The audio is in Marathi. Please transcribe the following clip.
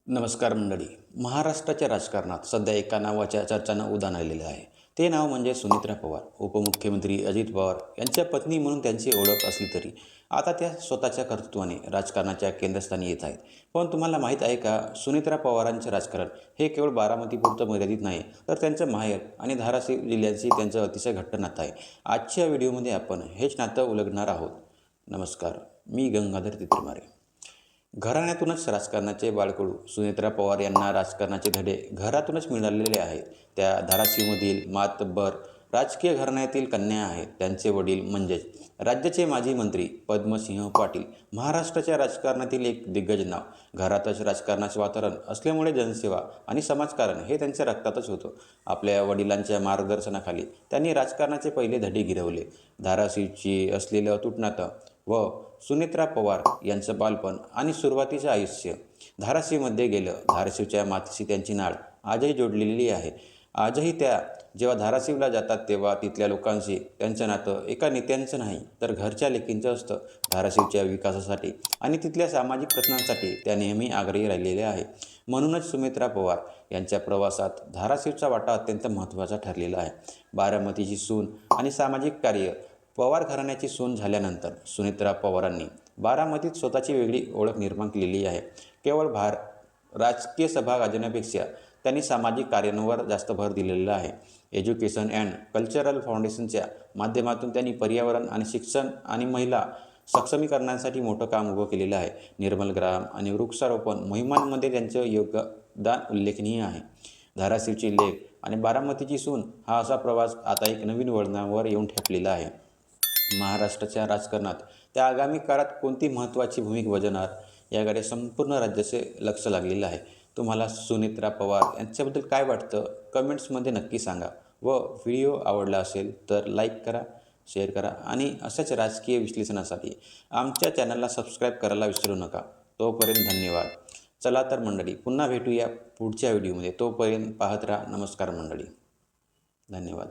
नमस्कार मंडळी. महाराष्ट्राच्या राजकारणात सध्या एका नावाच्या चर्चांना उधाण आलेलं आहे. ते नाव म्हणजे सुनेत्रा पवार. उपमुख्यमंत्री अजित पवार यांच्या पत्नी म्हणून त्यांची ओळख असली तरी आता त्या स्वतःच्या कर्तृत्वाने राजकारणाच्या केंद्रस्थानी येत आहेत. पण तुम्हाला माहीत आहे का, सुनेत्रा पवारांचे राजकारण हे केवळ बारामतीपुरतं मर्यादित नाही, तर त्यांचं माहेर आणि धाराशिव जिल्ह्याशी त्यांचं अतिशय घट्ट नातं आहे. आजच्या व्हिडिओमध्ये आपण हेच नातं उलगडणार आहोत. नमस्कार, मी गंगाधर तित्रीमारे. घराण्यातूनच राजकारणाचे बाळकडू सुनेत्रा पवार यांना राजकारणाचे धडे घरातूनच मिळालेले आहेत. त्या धाराशिवमधील मातब्बर राजकीय घराण्यातील कन्या आहेत. त्यांचे वडील म्हणजेच राज्याचे माजी मंत्री पद्मसिंह पाटील महाराष्ट्राच्या राजकारणातील एक दिग्गज नाव. घरातच राजकारणाचे वातावरण असल्यामुळे जनसेवा आणि समाजकारण हे त्यांच्या रक्तातच होतं. आपल्या वडिलांच्या मार्गदर्शनाखाली त्यांनी राजकारणाचे पहिले धडे गिरवले. धाराशिवची असलेलं अतूट नातं व सुनेत्रा पवार यांचं बालपण आणि सुरुवातीचं आयुष्य धाराशिवमध्ये गेलं. धाराशिवच्या मातीशी त्यांची नाळ आजही जोडलेली आहे. आजही त्या जेव्हा धाराशिवला जातात तेव्हा तिथल्या लोकांशी त्यांचं नातं एका नेत्यांचं नाही, तर घरच्या लेकींचं असतं. धाराशिवच्या विकासासाठी आणि तिथल्या सामाजिक प्रश्नांसाठी त्या नेहमी आग्रही राहिलेल्या आहे. म्हणूनच सुनेत्रा पवार यांच्या प्रवासात धाराशिवचा वाटा अत्यंत महत्त्वाचा ठरलेला आहे. बारामतीची सून आणि सामाजिक कार्य. पवार घराण्याची सून झाल्यानंतर सुनेत्रा पवारांनी बारामतीत स्वतःची वेगळी ओळख निर्माण केलेली आहे. केवळ राजकीय सभा गाजवण्यापेक्षा त्यांनी सामाजिक कार्यांवर जास्त भर दिलेला आहे. एज्युकेशन अँड कल्चरल फाउंडेशनच्या माध्यमातून त्यांनी पर्यावरण आणि शिक्षण आणि महिला सक्षमीकरणासाठी मोठं काम उभं केलेलं आहे. निर्मल ग्राम आणि वृक्षारोपण मोहिमांमध्ये त्यांचं योगदान उल्लेखनीय आहे. धाराशिवची लेक आणि बारामतीची सून हा असा प्रवास आता एक नवीन वळणावर येऊन ठेपलेला आहे. महाराष्ट्राच्या राजकारणात त्या आगामी काळात कोणती महत्त्वाची भूमिका बजावणार याकडे संपूर्ण राज्याचे लक्ष लागलेलं आहे. तुम्हाला सुनेत्रा पवार यांच्याबद्दल काय वाटतं, कमेंट्समध्ये नक्की सांगा. व व्हिडिओ आवडला असेल तर लाईक करा, शेअर करा आणि अशाच राजकीय विश्लेषणासाठी आमच्या चॅनलला सबस्क्राईब करायला विसरू नका. तोपर्यंत धन्यवाद. चला तर मंडळी, पुन्हा भेटूया पुढच्या व्हिडिओमध्ये. तोपर्यंत पाहत राहा. नमस्कार मंडळी. धन्यवाद.